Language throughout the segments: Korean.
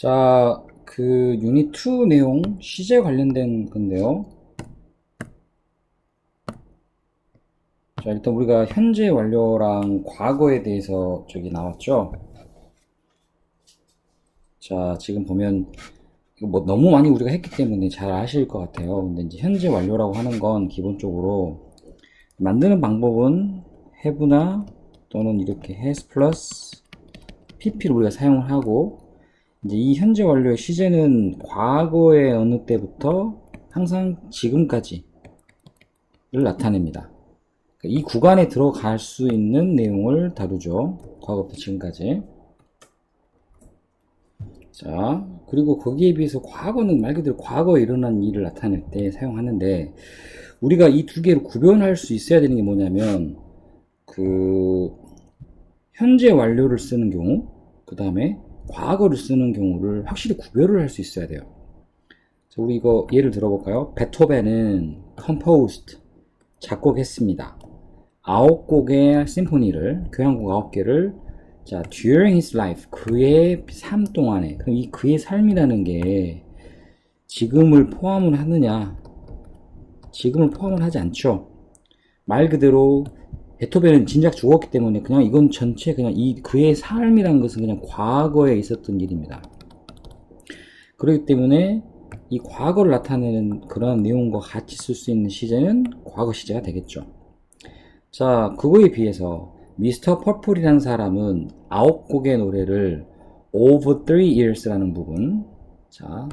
자, 유닛 2 내용 시제 관련된 건데요. 자, 일단 우리가 현재 완료랑 과거에 대해서 저기 나왔죠. 자, 지금 보면 이거 뭐 너무 많이 우리가 했기 때문에 잘 아실 것 같아요. 근데 이제 현재 완료라고 하는 건 기본적으로 만드는 방법은 have나 또는 이렇게 has 플러스 pp를 우리가 사용을 하고, 이제 이 현재 완료의 시제는 과거의 어느 때부터 항상 지금까지를 나타냅니다. 이 구간에 들어갈 수 있는 내용을 다루죠. 과거부터 지금까지. 자, 그리고 거기에 비해서 과거는 말 그대로 과거에 일어난 일을 나타낼 때 사용하는데, 우리가 이 두 개를 구별할 수 있어야 되는 게 뭐냐면, 현재 완료를 쓰는 경우, 그 다음에 과거를 쓰는 경우를 확실히 구별을 할 수 있어야 돼요. 자, 우리 이거 예를 들어볼까요? 베토벤은 composed, 작곡했습니다. 9곡의 심포니를, 교향곡 9개를, 자, during his life, 그의 삶 동안에, 그럼 이 그의 삶이라는 게 지금을 포함을 하느냐? 지금을 포함을 하지 않죠. 말 그대로 베토벤은 진작 죽었기 때문에 그냥 이건 전체 그냥 그의 삶이라는 것은 그냥 과거에 있었던 일입니다. 그렇기 때문에 이 과거를 나타내는 그런 내용과 같이 쓸 수 있는 시제는 과거 시제가 되겠죠. 자, 그거에 비해서 미스터 퍼플이라는 사람은 9곡의 노래를 over 3 years라는 부분, 자,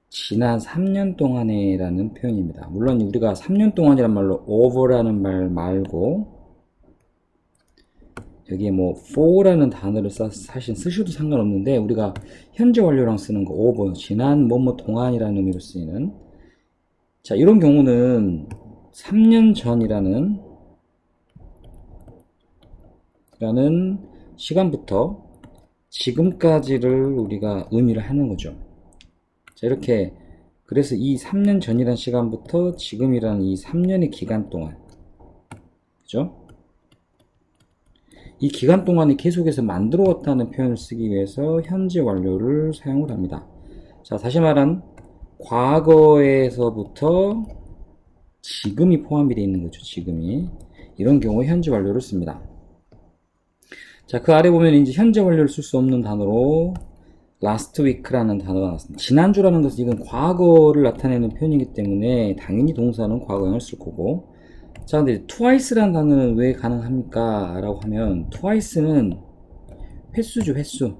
지난 3년 동안에 라는 표현입니다. 물론 우리가 3년 동안이란 말로 over라는 말 말고 여기에 뭐 for라는 단어를 사실 쓰셔도 상관없는데, 우리가 현재 완료랑 쓰는 거 over, 지난 뭐뭐 동안이라는 의미로 쓰이는, 자, 이런 경우는 3년 전이라는 시간부터 지금까지를 우리가 의미를 하는 거죠. 자, 이렇게, 그래서 이 3년 전이라는 시간부터 지금이라는 이 3년의 기간 동안, 그죠? 이 기간 동안에 계속해서 만들어 왔다는 표현을 쓰기 위해서 현재 완료를 사용을 합니다. 자, 다시 말한 과거에서부터 지금이 포함이 되어 있는 거죠. 지금이. 이런 경우에 현재 완료를 씁니다. 자, 그 아래 보면 이제 현재 완료를 쓸 수 없는 단어로 last week라는 단어가 나왔습니다. 지난주라는 것은 이건 과거를 나타내는 표현이기 때문에 당연히 동사는 과거형을 쓸 거고, 자, 근데 twice라는 단어는 왜 가능합니까? 라고 하면 twice는 횟수죠, 횟수.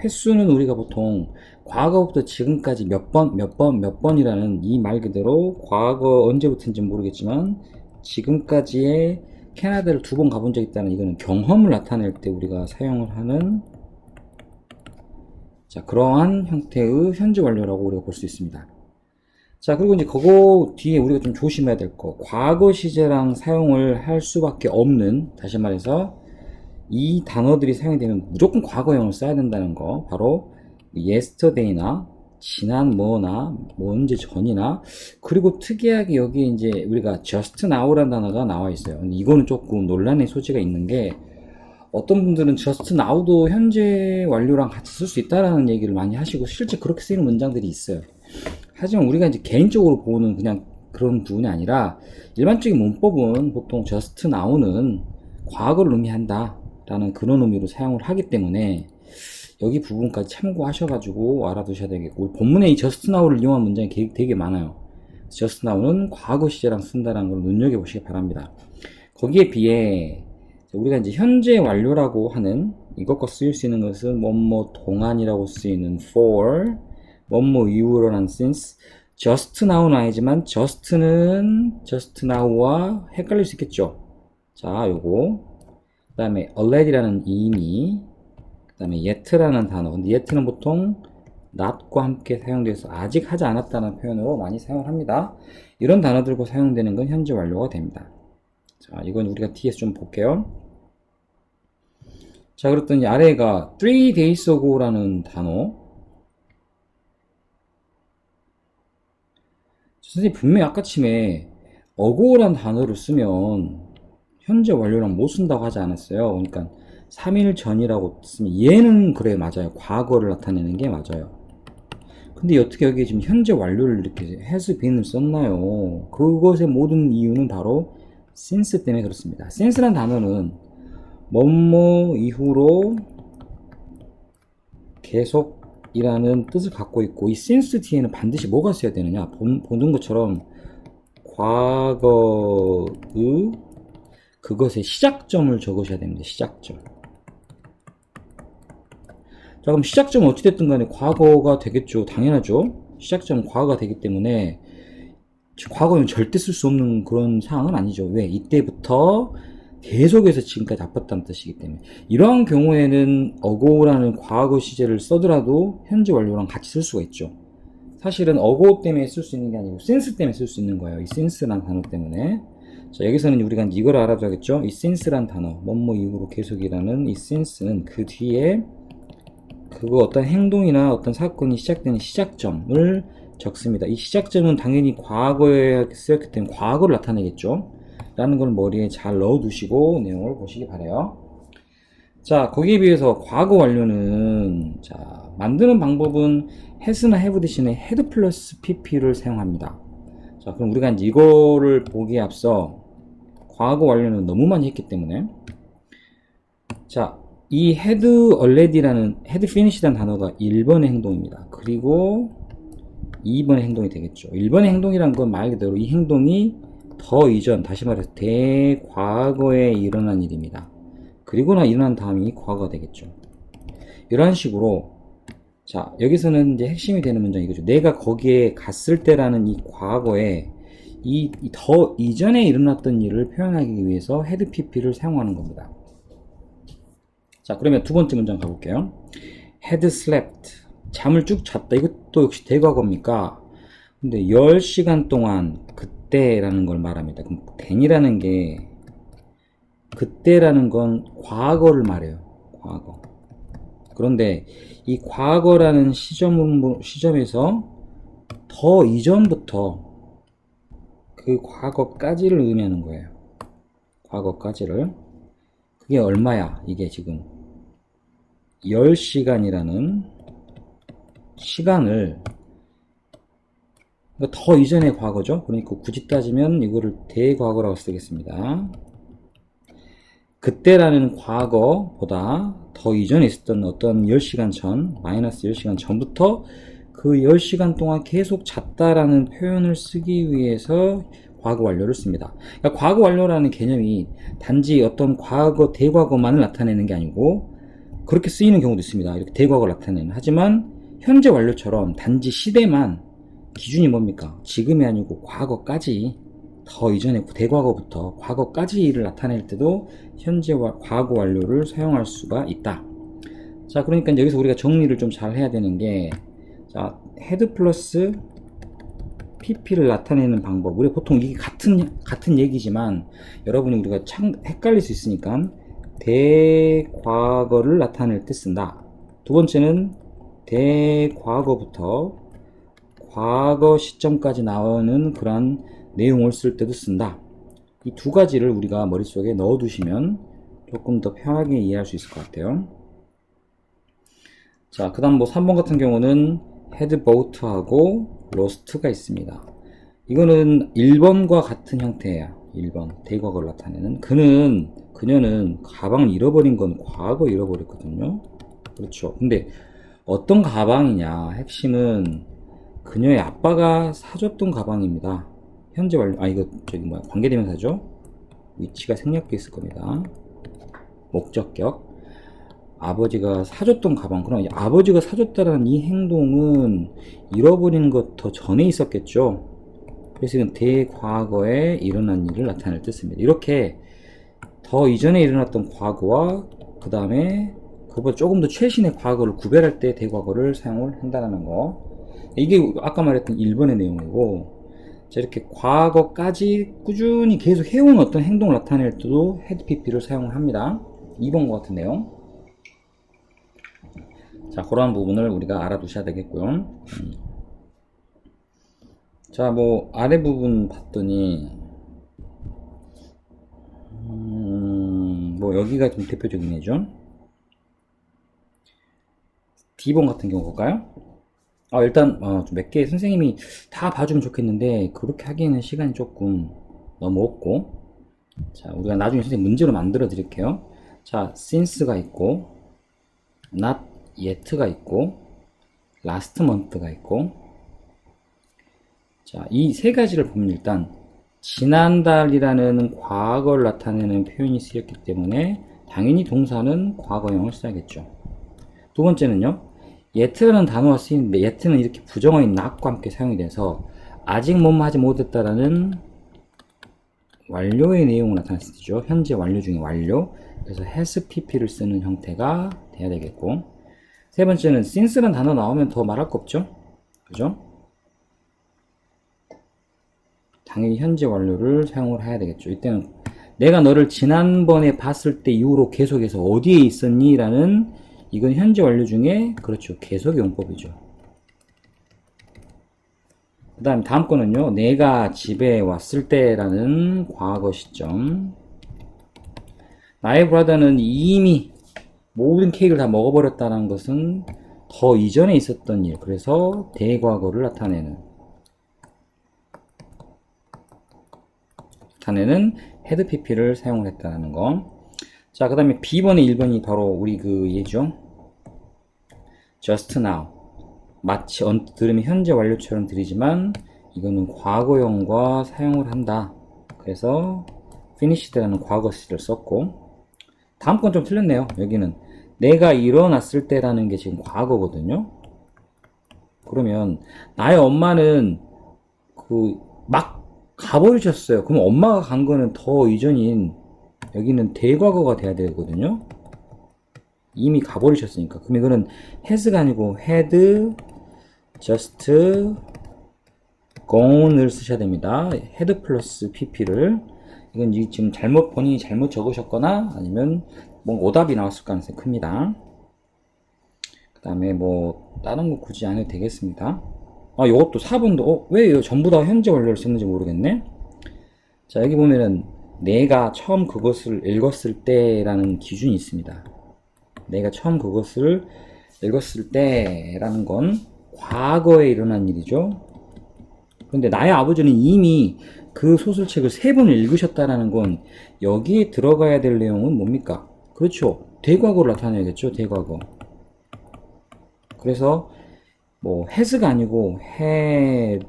횟수는 우리가 보통 과거부터 지금까지 몇 번이라는 이 말 그대로 과거 언제부터인지 모르겠지만 지금까지의 캐나다를 2번 가본 적 있다는, 이거는 경험을 나타낼 때 우리가 사용을 하는, 자, 그러한 형태의 현재 완료라고 우리가 볼 수 있습니다. 자, 그리고 이제 그거 뒤에 우리가 좀 조심해야 될 거, 과거 시제랑 사용을 할 수밖에 없는, 다시 말해서 이 단어들이 사용이 되면 무조건 과거형을 써야 된다는 거, 바로 yesterday나 지난 뭐나 뭐 언제 전이나, 그리고 특이하게 여기에 이제 우리가 just now라는 단어가 나와 있어요. 근데 이거는 조금 논란의 소지가 있는 게, 어떤 분들은 just now도 현재 완료랑 같이 쓸 수 있다라는 얘기를 많이 하시고 실제 그렇게 쓰이는 문장들이 있어요. 하지만 우리가 이제 개인적으로 보는 그냥 그런 부분이 아니라, 일반적인 문법은 보통 just now는 과거를 의미한다 라는 그런 의미로 사용을 하기 때문에 여기 부분까지 참고하셔가지고 알아두셔야 되겠고, 본문에 이 just now를 이용한 문장이 되게 많아요. just now는 과거 시제랑 쓴다는 걸 눈여겨보시기 바랍니다. 거기에 비해 우리가 이제 현재 완료라고 하는 이것과 쓰일 수 있는 것은 뭐뭐 동안이라고 쓰이는 for, 뭐뭐 이후로라는 since, just now는 아니지만 just는 just now와 헷갈릴 수 있겠죠. 자, 요거. 그 다음에 already라는 이미, 그 다음에 yet라는 단어. 근데 yet는 보통 not과 함께 사용돼서 아직 하지 않았다는 표현으로 많이 사용을 합니다. 이런 단어들과 사용되는 건 현재 완료가 됩니다. 자, 이건 우리가 뒤에서 좀 볼게요. 자, 그랬더니 아래가 3 days ago라는 단어. 선생님 분명히 아까침에 ago라는 단어를 쓰면 현재 완료랑 못 쓴다고 하지 않았어요. 그러니까 3일 전이라고 쓰면 얘는 그래 맞아요. 과거를 나타내는 게 맞아요. 근데 어떻게 여기 지금 현재 완료를 이렇게 has been을 썼나요? 그것의 모든 이유는 바로 since 때문에 그렇습니다. since란 단어는 뭐뭐 이후로 계속이라는 뜻을 갖고 있고, 이 since 뒤에는 반드시 뭐가 써야 되느냐? 보는 것처럼 과거의 그것의 시작점을 적으셔야 됩니다. 시작점. 자, 그럼 시작점은 어찌됐든 간에 과거가 되겠죠. 당연하죠. 시작점은 과거가 되기 때문에 과거는 절대 쓸 수 없는 그런 상황은 아니죠. 왜? 이때부터 계속해서 지금까지 나빴다는 뜻이기 때문에. 이러한 경우에는 어고라는 과거 시제를 써더라도 현재 완료랑 같이 쓸 수가 있죠. 사실은 어고 때문에 쓸 수 있는 게 아니고 since 때문에 쓸 수 있는 거예요. 이 since라는 단어 때문에. 자, 여기서는 우리가 이걸 알아둬야겠죠. 이 since라는 단어, 뭐뭐 이후로 계속이라는 이 since는 그 뒤에 그거 어떤 행동이나 어떤 사건이 시작되는 시작점을 적습니다. 이 시작점은 당연히 과거에 쓰였기 때문에 과거를 나타내겠죠. 라는 걸 머리에 잘 넣어두시고 내용을 보시기 바래요. 자, 거기에 비해서 과거 완료는 자, 만드는 방법은 has나 have 대신에 had 플러스 pp를 사용합니다. 자, 그럼 우리가 이제 이거를 보기에 앞서 과거 완료는 너무 많이 했기 때문에 자, 이 had already라는 had finished라는 단어가 1번의 행동입니다. 그리고 2번의 행동이 되겠죠. 1번의 행동이란 건 말 그대로 이 행동이 더 이전, 다시 말해서 대과거에 일어난 일입니다. 그리고나 일어난 다음이 과거가 되겠죠. 이런 식으로 자, 여기서는 이제 핵심이 되는 문장이 이거죠. 내가 거기에 갔을 때라는 이 과거에 이 더 이전에 일어났던 일을 표현하기 위해서 had pp를 사용하는 겁니다. 자, 그러면 두 번째 문장 가볼게요. had slept. 잠을 쭉 잤다. 이것도 역시 대과거입니까? 근데 10시간 동안 그때라는 걸 말합니다. 그럼 then이라는 게 그때라는 건 과거를 말해요. 과거. 그런데 이 과거라는 시점에서 더 이전부터 그 과거까지를 의미하는 거예요. 과거까지를. 그게 얼마야? 이게 지금 10시간이라는 시간을 그러니까 더 이전의 과거죠. 그러니까 굳이 따지면 이거를 대과거라고 쓰겠습니다. 그때라는 과거보다 더 이전에 있었던 어떤 10시간 전, 마이너스 10시간 전부터 그 10시간 동안 계속 잤다라는 표현을 쓰기 위해서 과거 완료를 씁니다. 그러니까 과거 완료라는 개념이 단지 어떤 과거, 대과거만을 나타내는 게 아니고 그렇게 쓰이는 경우도 있습니다. 이렇게 대과거를 나타내는. 하지만 현재 완료처럼 단지 시대만 기준이 뭡니까? 지금이 아니고 과거까지 더 이전에 대과거부터 과거까지 일을 나타낼 때도 현재 과거 완료를 사용할 수가 있다. 자, 그러니까 여기서 우리가 정리를 좀 잘 해야 되는 게 자, had 플러스 pp를 나타내는 방법. 우리 보통 이게 같은 얘기지만 여러분이 우리가 참 헷갈릴 수 있으니까 대과거를 나타낼 때 쓴다. 두 번째는 대과거부터 과거 시점까지 나오는 그런 내용을 쓸 때도 쓴다. 이 두 가지를 우리가 머릿속에 넣어두시면 조금 더 편하게 이해할 수 있을 것 같아요. 자, 그 다음 뭐 3번 같은 경우는 had bought하고 lost가 있습니다. 이거는 1번과 같은 형태예요. 1번 대과거를 나타내는 그녀는 가방을 잃어버린 건 과거 잃어버렸거든요. 그렇죠. 근데 어떤 가방이냐, 핵심은 그녀의 아빠가 사줬던 가방입니다. 현재 완료, 이거 관계대명사죠. 위치가 생략돼 있을 겁니다. 목적격. 아버지가 사줬던 가방. 그럼 아버지가 사줬다는 이 행동은 잃어버리는 것 더 전에 있었겠죠. 그래서 이건 대과거에 일어난 일을 나타낼 뜻입니다. 이렇게 더 이전에 일어났던 과거와 그 다음에 그보다 조금 더 최신의 과거를 구별할 때 대과거를 사용을 한다는 거. 이게 아까 말했던 1번의 내용이고, 자, 이렇게 과거까지 꾸준히 계속 해온 어떤 행동을 나타낼 때도 had pp를 사용을 합니다. 2번과 같은 내용. 자, 그러한 부분을 우리가 알아두셔야 되겠고요. 자, 뭐 아래 부분 봤더니 뭐 여기가 좀 대표적인 예죠. D번 같은 경우 볼까요? 일단 좀 몇 개 선생님이 다 봐주면 좋겠는데 그렇게 하기에는 시간이 조금 너무 없고, 자 우리가 나중에 선생님 문제로 만들어 드릴게요. 자 since가 있고 not yet가 있고 last month가 있고, 자 이 세 가지를 보면 일단 지난달이라는 과거를 나타내는 표현이 쓰였기 때문에 당연히 동사는 과거형을 써야겠죠. 두 번째는요, yet라는 단어가 쓰이는데 yet는 이렇게 부정어인 not과 함께 사용이 돼서 아직 뭐뭐 하지 못했다라는 완료의 내용을 나타낼 수 있죠. 현재 완료 중에 완료. 그래서 has pp를 쓰는 형태가 돼야 되겠고, 세 번째는 since라는 단어 나오면 더 말할 거 없죠. 그죠? 당연히 현재 완료를 사용을 해야 되겠죠. 이때는 내가 너를 지난번에 봤을 때 이후로 계속해서 어디에 있었니? 라는, 이건 현재 완료 중에 그렇죠. 계속 용법이죠. 그 다음 다음 거는요, 내가 집에 왔을 때라는 과거 시점. 나의 브라더는 이미 모든 케이크를 다 먹어버렸다는 것은 더 이전에 있었던 일, 그래서 대과거를 나타내는 had pp를 사용을 했다는 거. 자, 그 다음에 B번의 1번이 바로 우리 그 예죠. just now. 마치 들으면 현재 완료처럼 들리지만 이거는 과거형과 사용을 한다. 그래서 finished라는 과거 시를 썼고, 다음 건 좀 틀렸네요. 여기는 내가 일어났을 때라는 게 지금 과거거든요. 그러면 나의 엄마는 막 가버리셨어요. 그럼 엄마가 간 거는 더 이전인, 여기는 대과거가 돼야 되거든요. 이미 가버리셨으니까. 그럼 이거는 has가 아니고 had just gone을 쓰셔야 됩니다. had 플러스 pp를. 이건 지금 본인이 잘못 적으셨거나 아니면 뭔가 오답이 나왔을 가능성이 큽니다. 그 다음에 뭐 다른 거 굳이 안 해도 되겠습니다. 요것도 4번도 왜 전부 다 현재 완료를 썼는지 모르겠네. 자, 여기 보면은 내가 처음 그것을 읽었을 때라는 기준이 있습니다. 내가 처음 그것을 읽었을 때라는 건 과거에 일어난 일이죠. 그런데 나의 아버지는 이미 그 소설책을 3번을 읽으셨다라는 건 여기에 들어가야 될 내용은 뭡니까? 그렇죠. 대과거를 나타내야겠죠. 대과거. 그래서 뭐 has가 아니고 had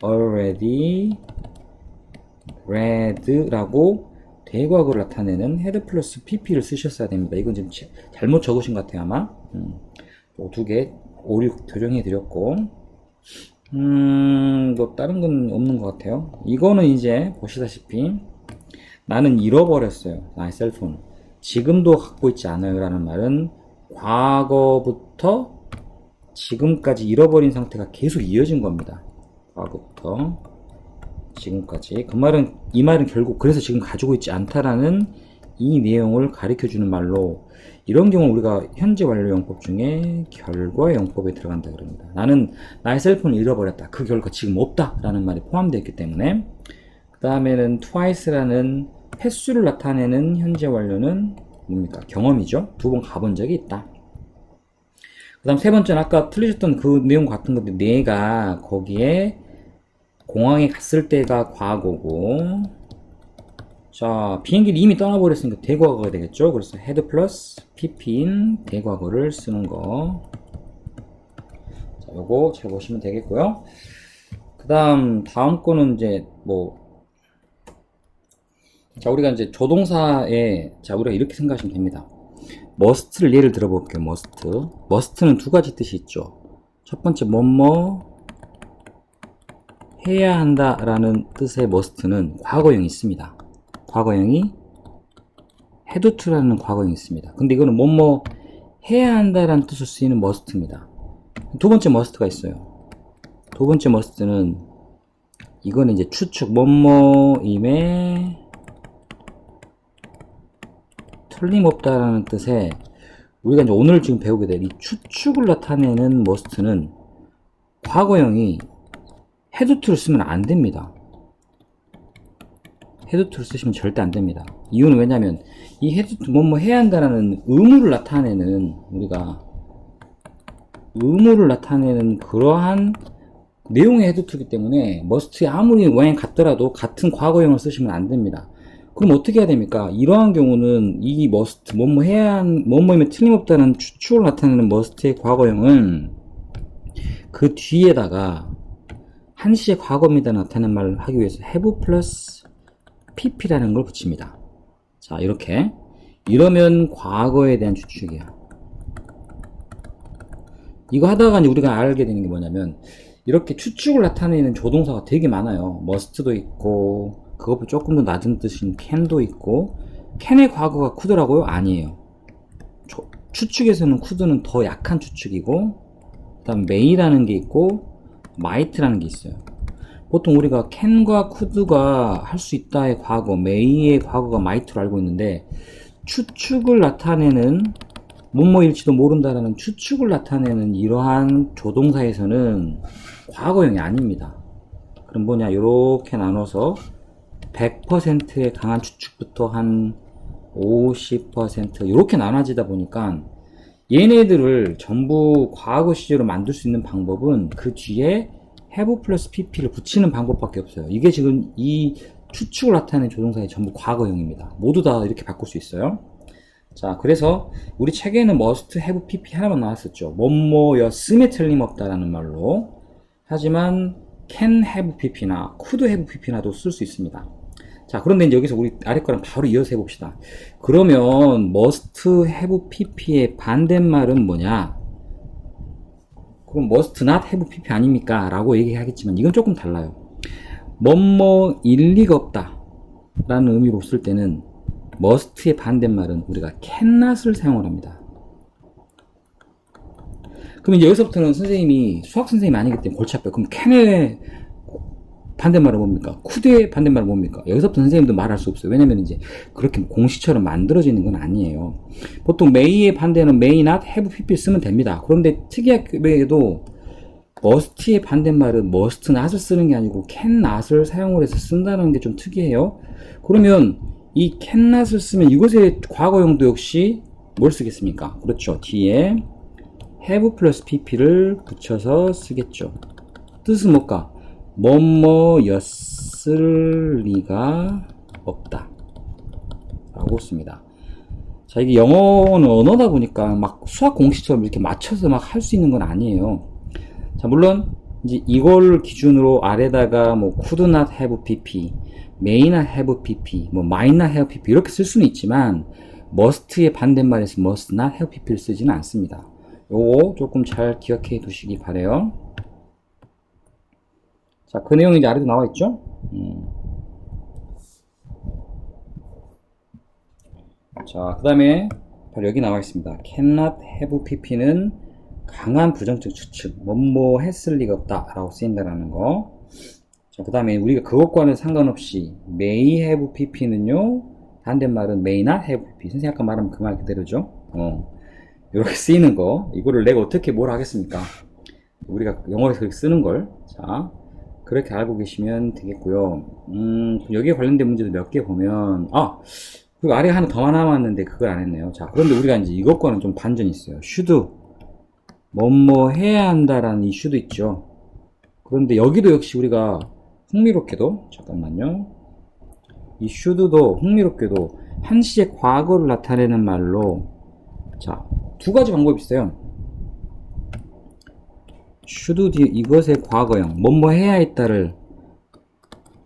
already read라고 대과거를 나타내는 had 플러스 pp를 쓰셨어야 됩니다. 이건 지금 잘못 적으신 것 같아요, 아마. 두 개 오류 교정해 드렸고, 뭐 다른 건 없는 것 같아요. 이거는 이제 보시다시피 나는 잃어버렸어요. 나의 셀폰. 지금도 갖고 있지 않아요 라는 말은 과거부터 지금까지 잃어버린 상태가 계속 이어진 겁니다. 과거부터 지금까지. 이 말은 결국 그래서 지금 가지고 있지 않다라는 이 내용을 가르쳐주는 말로, 이런 경우 우리가 현재 완료 용법 중에 결과 용법에 들어간다 그럽니다. 나는 나의 셀폰을 잃어버렸다. 그 결과 지금 없다 라는 말이 포함되어 있기 때문에. 그 다음에는 twice라는 횟수를 나타내는 현재 완료는 뭡니까? 경험이죠. 2번 가본 적이 있다. 그 다음 세 번째는 아까 틀리셨던 그 내용 같은 건데, 내가 거기에 공항에 갔을 때가 과거고, 자 비행기를 이미 떠나버렸으니까 대과거가 되겠죠. 그래서 had 플러스 pp인 대과거를 쓰는 거. 자, 요거 잘 보시면 되겠고요. 그 다음 거는 이제 자 우리가 이제 조동사에, 자 우리가 이렇게 생각하시면 됩니다. must를 예를 들어볼게요. must는 두 가지 뜻이 있죠. 첫 번째 뭐뭐 해야 한다 라는 뜻의 must는 과거형이 있습니다. 과거형이 had to라는 과거형이 있습니다. 근데 이거는 뭐뭐 해야 한다라는 뜻으로 쓰이는 must입니다. 두 번째 must가 있어요. 두 번째 must는 이거는 이제 추측, 뭐뭐임에 틀림없다라는 뜻의, 우리가 이제 오늘 지금 배우게 될 이 추측을 나타내는 must는 과거형이 had to를 쓰면 안 됩니다. had to를 쓰시면 절대 안 됩니다. 이유는 왜냐면 이 had to 뭐뭐 해야 한다라는 의무를 나타내는, 우리가 의무를 나타내는 그러한 내용의 헤드 투기 때문에 머스트에 아무리 모양이 같더라도 같은 과거형을 쓰시면 안 됩니다. 그럼 어떻게 해야 됩니까? 이러한 경우는 이 머스트, 뭐뭐 해야 뭐뭐이면 틀림없다는 추측을 나타내는 머스트의 과거형은 그 뒤에다가 한시의 과거입니다 나타내는 말을 하기 위해서 have 플러스 pp라는 걸 붙입니다. 자, 이렇게. 이러면 과거에 대한 추측이야. 이거 하다가 우리가 알게 되는 게 뭐냐면, 이렇게 추측을 나타내는 조동사가 되게 많아요. must도 있고, 그것보다 조금 더 낮은 뜻인 can도 있고, can의 과거가 could라고요? 아니에요. 추측에서는 could는 더 약한 추측이고, 그 다음 may라는 게 있고, might라는 게 있어요. 보통 우리가 can과 could가 할 수 있다의 과거, may의 과거가 might로 알고 있는데, 추측을 나타내는 뭐뭐일지도 모른다라는 추측을 나타내는 이러한 조동사에서는 과거형이 아닙니다. 그럼 뭐냐, 요렇게 나눠서 100%의 강한 추측부터 한 50% 이렇게 나눠지다 보니까 얘네들을 전부 과거 시제로 만들 수 있는 방법은 그 뒤에 have 플러스 pp를 붙이는 방법밖에 없어요. 이게 지금 이 추측을 나타내는 조동사의 전부 과거형입니다. 모두 다 이렇게 바꿀 수 있어요. 자, 그래서 우리 책에는 must have pp 하나만 나왔었죠. 뭐뭐였음에 틀림없다라는 말로. 하지만 can have pp나 could have pp나도 쓸 수 있습니다. 자, 그런데 이제 여기서 우리 아래 거랑 바로 이어서 해봅시다. 그러면 must have pp의 반대말은 뭐냐? 그럼 must not have pp 아닙니까? 라고 얘기하겠지만 이건 조금 달라요. 뭐뭐일 리가 없다 라는 의미로 쓸 때는 must의 반대말은 우리가 cannot을 사용을 합니다. 그럼 이제 여기서부터는 선생님이 수학 선생님이 아니기 때문에 골치 아파요. 그럼 can의 반대말은 뭡니까? could의 반대말은 뭡니까? 여기서부터 선생님도 말할 수 없어요. 왜냐면 이제 그렇게 공식처럼 만들어지는 건 아니에요. 보통 may의 반대는 may not have pp 쓰면 됩니다. 그런데 특이하게도 must의 반대말은 must not을 쓰는 게 아니고 can not을 사용을 해서 쓴다는 게 좀 특이해요. 그러면 이 can not을 쓰면 이것의 과거형도 역시 뭘 쓰겠습니까? 그렇죠. 뒤에 have 플러스 pp를 붙여서 쓰겠죠. 뜻은 뭘까? 뭐뭐였을 리가 없다 라고 씁니다. 자, 이게 영어는 언어다 보니까 막 수학 공식처럼 이렇게 맞춰서 막 할 수 있는 건 아니에요. 자, 물론 이제 이걸 기준으로 아래다가 뭐 could not have pp, may not have pp, 뭐 might not have pp 이렇게 쓸 수는 있지만 must의 반대말에서 must not have pp를 쓰지는 않습니다. 요거 조금 잘 기억해 두시기 바래요. 자, 그 내용이 이제 아래도 나와 있죠? 자, 그 다음에 바로 여기 나와 있습니다. cannot have pp는 강한 부정적 추측, 뭐뭐 했을 리가 없다 라고 쓰인다라는 거. 자, 그 다음에 우리가 그것과는 상관없이 may have pp는요, 반대말은 may not have pp. 선생님 아까 말한 그 말 그대로죠? 이렇게 쓰이는 거. 이거를 내가 어떻게 뭘 하겠습니까? 우리가 영어에서 그렇게 쓰는 걸. 자, 그렇게 알고 계시면 되겠고요. 여기에 관련된 문제도 몇 개 보면, 그리고 아래 하나 더 남았는데 그걸 안 했네요. 자, 그런데 우리가 이제 이것과는 좀 반전이 있어요. should, 뭐뭐 해야 한다라는 이 should 있죠. 그런데 여기도 역시 우리가 흥미롭게도, 잠깐만요. 이 should도 흥미롭게도 한시의 과거를 나타내는 말로, 자, 두 가지 방법이 있어요. should 이것의 과거형, 뭐뭐 해야 했다를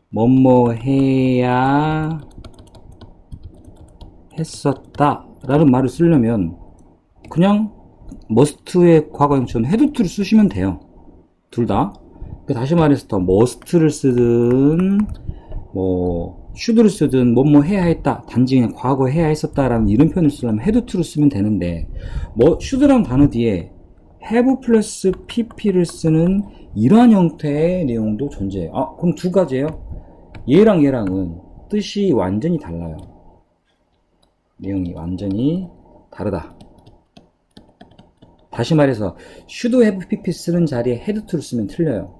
뭐뭐 해야 했었다 라는 말을 쓰려면 그냥 must의 과거형처럼 had to를 쓰시면 돼요. 둘 다. 다시 말해서 더 must를 쓰든 뭐 should를 쓰든 뭐뭐 해야 했다, 단지 그냥 과거 해야 했었다라는 이런 표현을 쓰려면 had to를 쓰면 되는데, 뭐 should라는 단어 뒤에 have 플러스 pp를 쓰는 이러한 형태의 내용도 존재해요. 그럼 두 가지예요. 얘랑 얘랑은 뜻이 완전히 달라요. 내용이 완전히 다르다. 다시 말해서 should have pp 쓰는 자리에 had to를 쓰면 틀려요.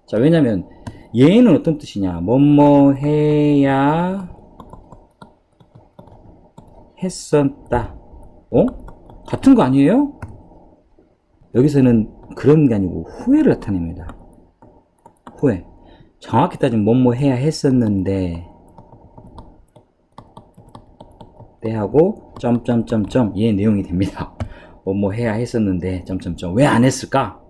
자, 왜냐면 얘는 어떤 뜻이냐, 뭐뭐 해야 했었다. 같은 거 아니에요? 여기서는 그런 게 아니고 후회를 나타냅니다. 후회. 정확히 따지면 뭐뭐 해야 했었는데 때 하고 점점점점 얘 내용이 됩니다. 뭐뭐 해야 했었는데 점점점 왜 안 했을까?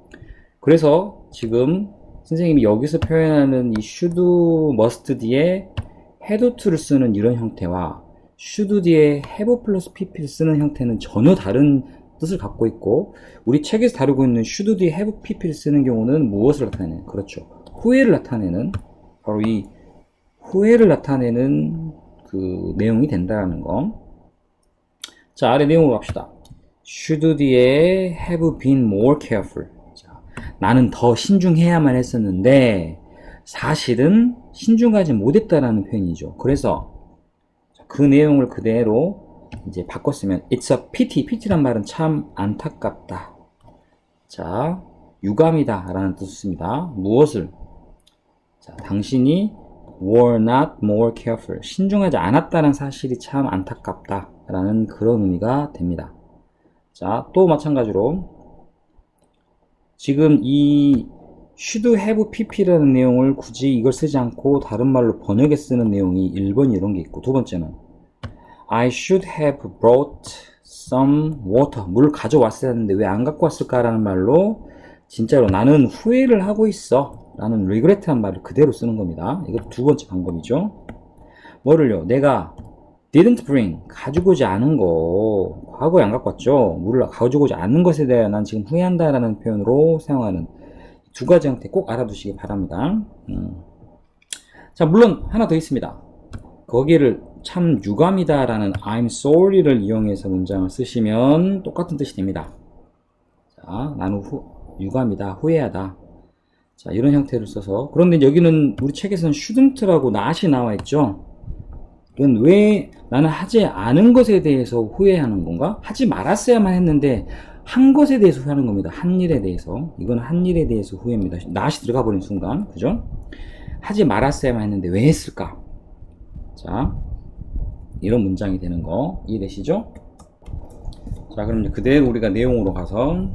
그래서 지금 선생님이 여기서 표현하는 이 should, must 뒤에 had to를 쓰는 이런 형태와 should 뒤에 have 플러스 pp를 쓰는 형태는 전혀 다른 뜻을 갖고 있고, 우리 책에서 다루고 있는 should 뒤에 have pp를 쓰는 경우는 무엇을 나타내는? 그렇죠. 후회를 나타내는, 바로 이 후회를 나타내는 그 내용이 된다는 거. 자, 아래 내용으로 갑시다. should 뒤에 have been more careful. 자, 나는 더 신중해야만 했었는데 사실은 신중하지 못했다라는 표현이죠. 그래서 그 내용을 그대로 이제 바꿨으면 it's a pity. pity란 말은 참 안타깝다. 자, 유감이다 라는 뜻을 씁니다. 무엇을? 자, 당신이 were not more careful. 신중하지 않았다는 사실이 참 안타깝다 라는 그런 의미가 됩니다. 자, 또 마찬가지로 지금 이 should have pp라는 내용을 굳이 이걸 쓰지 않고 다른 말로 번역해 쓰는 내용이 1번 이런 게 있고, 두 번째는 I should have brought some water. 물을 가져왔어야 했는데 왜 안 갖고 왔을까라는 말로 진짜로 나는 후회를 하고 있어 라는 regret란 말을 그대로 쓰는 겁니다. 이것도 두 번째 방법이죠. 뭐를요? 내가 didn't bring, 가지고 오지 않은 거, 과거에 안 갖고 왔죠. 물을 가지고 오지 않는 것에 대해 난 지금 후회한다 라는 표현으로 사용하는 두 가지 형태 꼭 알아두시기 바랍니다. 자, 물론 하나 더 있습니다. 거기를 참 유감이다 라는 I'm sorry를 이용해서 문장을 쓰시면 똑같은 뜻이 됩니다. 자, 나는 유감이다, 후회하다. 자, 이런 형태를 써서. 그런데 여기는 우리 책에서는 shouldn't라고 not이 나와 있죠. 이건 왜 나는 하지 않은 것에 대해서 후회하는 건가? 하지 말았어야만 했는데 한 것에 대해서 후회하는 겁니다. 한 일에 대해서. 이건 한 일에 대해서 후회입니다. not이 들어가 버린 순간, 그죠? 하지 말았어야만 했는데 왜 했을까? 자, 이런 문장이 되는 거 이해되시죠? 자, 그럼 이제 그대로 우리가 내용으로 가서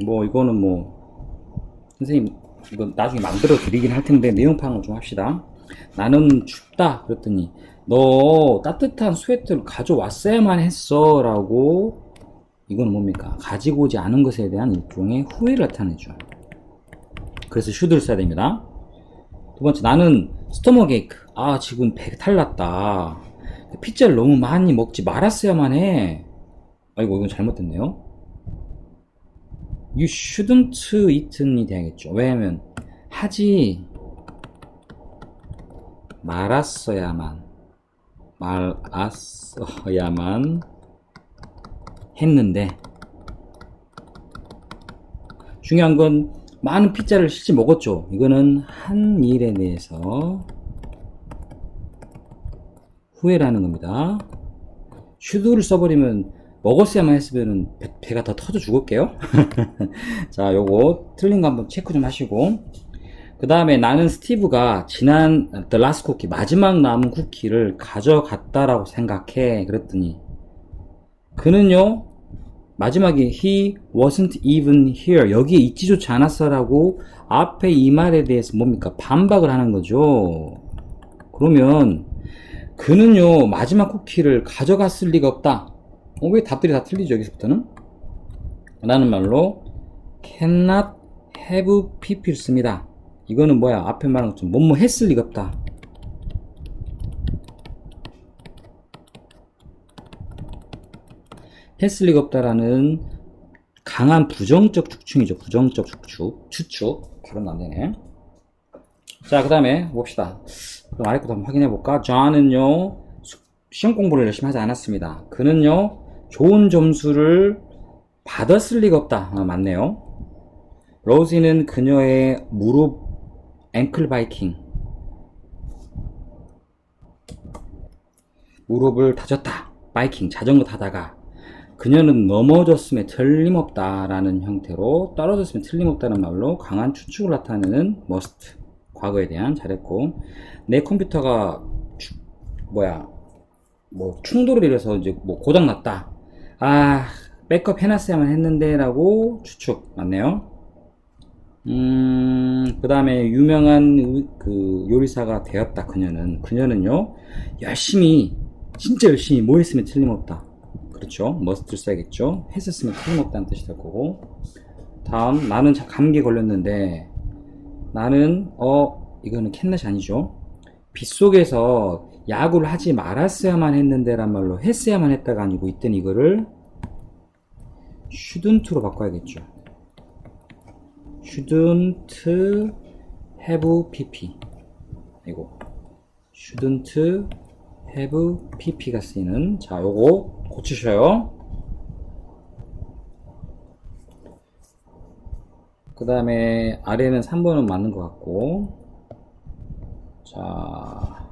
뭐 이거는 뭐 선생님 이거 나중에 만들어 드리긴 할 텐데 내용 파악을 좀 합시다. 나는 춥다 그랬더니 너 따뜻한 스웨터를 가져왔어야만 했어 라고, 이건 뭡니까? 가지고 오지 않은 것에 대한 일종의 후회를 나타내죠. 그래서 should를 써야 됩니다. 두 번째, 나는 스토머크 에이크. 아, 지금 배탈 났다. 피자를 너무 많이 먹지 말았어야만 해. 아이고, 이건 잘못됐네요. You shouldn't eat이 돼야겠죠. 왜냐면 하지 말았어야만 했는데, 중요한 건 많은 피자를 실제 먹었죠. 이거는 한 일에 대해서 후회라는 겁니다. should를 써버리면 먹었어야만 했으면 배가 더 터져 죽을게요. 자, 요거 틀린 거 한번 체크 좀 하시고, 그 다음에 나는 스티브가 지난 the last cookie, 마지막 남은 쿠키를 가져갔다라고 생각해. 그랬더니 그는요, 마지막에 he wasn't even here, 여기에 있지조차 않았어 라고 앞에 이 말에 대해서 뭡니까? 반박을 하는 거죠. 그러면 그는요, 마지막 쿠키를 가져갔을 리가 없다. 왜 답들이 다 틀리죠, 여기서부터는? 라는 말로 cannot have pp를 씁니다. 이거는 뭐야? 앞에 말한 것처럼 뭐뭐 했을 리가 없다. 했을 리가 없다라는 강한 부정적 축축이죠. 부정적 추측. 발음도 안 되네. 자, 그 다음에 봅시다. 그럼 아래 것도 한번 확인해 볼까? John은요, 시험 공부를 열심히 하지 않았습니다. 그는요, 좋은 점수를 받았을 리가 없다. 아, 맞네요. 로지는 그녀의 무릎 앵클 바이킹, 무릎을 다쳤다. 바이킹, 자전거 타다가 그녀는 넘어졌음에 틀림없다라는 형태로, 떨어졌으면 틀림없다는 말로 강한 추측을 나타내는 must, 과거에 대한. 잘했고, 내 컴퓨터가 충돌을 일어서 이제 뭐 고장났다. 아, 백업 해놨어야만 했는데 라고 추측. 맞네요. 그 다음에 유명한 그 요리사가 되었다. 그녀는요 열심히, 진짜 열심히 뭐 했으면 틀림없다. 그렇죠. 머스트를 써야겠죠. 했었으면 틀림없다는 뜻이 될 거고. 다음, 나는 감기에 걸렸는데, 나는 이거는 캔넷이 아니죠. 빗속에서 야구를 하지 말았어야만 했는데 란 말로 했어야만 했다가 아니고, 이땐 이거를 shouldn't로 바꿔야겠죠. shouldn't have pp. 이거 shouldn't have pp가 쓰이는, 자, 요거 고치셔요. 그 다음에 아래는 3번은 맞는 것 같고, 자,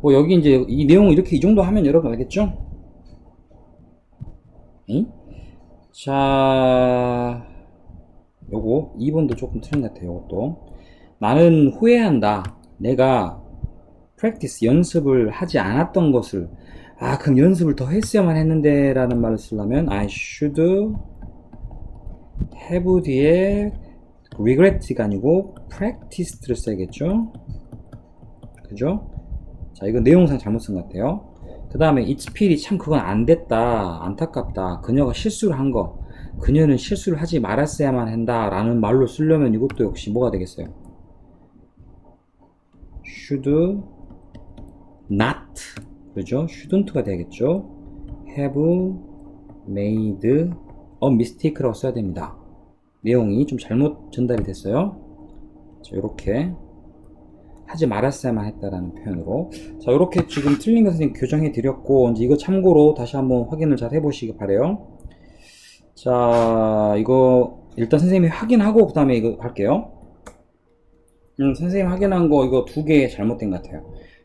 뭐 여기 이제 이 내용 이렇게 이 정도 하면 여러분 알겠죠? 응? 자, 요거 2번도 조금 틀린 것 같아요. 요것도 나는 후회한다. 내가 practice 연습을 하지 않았던 것을, 그럼 연습을 더 했어야만 했는데 라는 말을 쓰려면 I should have 뒤에 regret가 아니고 practiced를 써야겠죠. 그죠? 자, 이거 내용상 잘못 쓴 것 같아요. 그 다음에 it's pity, 참 그건 안 됐다, 안타깝다, 그녀가 실수를 한 거, 그녀는 실수를 하지 말았어야만 한다 라는 말로 쓰려면 이것도 역시 뭐가 되겠어요? should not, 그죠? shouldn't가 되겠죠. have made a mistake라고 써야 됩니다. 내용이 좀 잘못 전달이 됐어요. 자, 요렇게 하지 말았어야만 했다라는 표현으로. 자, 요렇게 지금 틀린 거 선생님 교정해 드렸고, 이제 이거 참고로 다시 한번 확인을 잘 해보시기 바래요. 자, 이거 일단 선생님이 확인하고 그 다음에 이거 할게요. 선생님 확인한 거 이거 2개 잘못된 것 같아요.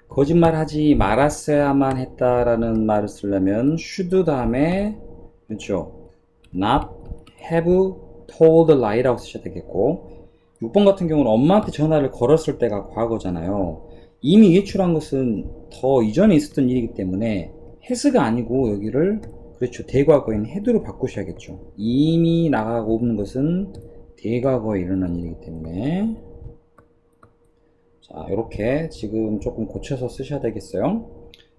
거짓말 하지 말았어야만 했다라는 말을 쓰려면 should 다음에, 그렇죠, not have told lie라고 쓰셔야 되겠고, 6번 같은 경우는 엄마한테 전화를 걸었을 때가 과거잖아요. 이미 외출한 것은 더 이전에 있었던 일이기 때문에 has가 아니고 여기를, 그렇죠, 대과거인 had로 바꾸셔야겠죠. 이미 나가고 없는 것은 대과거에 일어난 일이기 때문에. 자, 이렇게 지금 조금 고쳐서 쓰셔야 되겠어요.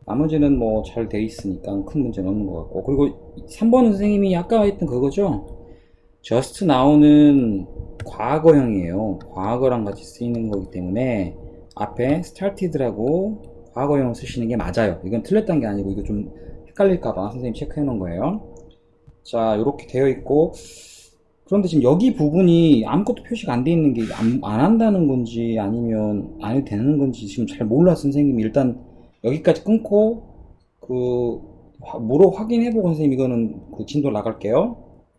나머지는 뭐 잘 돼 있으니까 큰 문제는 없는 것 같고. 그리고 3번은 선생님이 아까 했던 그거죠. just now는 과거형이에요. 과거랑 같이 쓰이는 거기 때문에 앞에 started라고 과거형 쓰시는 게 맞아요. 이건 틀렸다는 게 아니고 이거 좀 헷갈릴까봐 선생님 체크해 놓은 거예요. 자, 이렇게 되어 있고, 그런데 지금 여기 부분이 아무것도 표시가 안 돼 있는 게 안 한다는 건지 아니면 안 해도 되는 건지 지금 잘 몰라서 선생님이 일단 여기까지 끊고 무로 확인해보고 선생님 이거는 그 진도 나갈게요.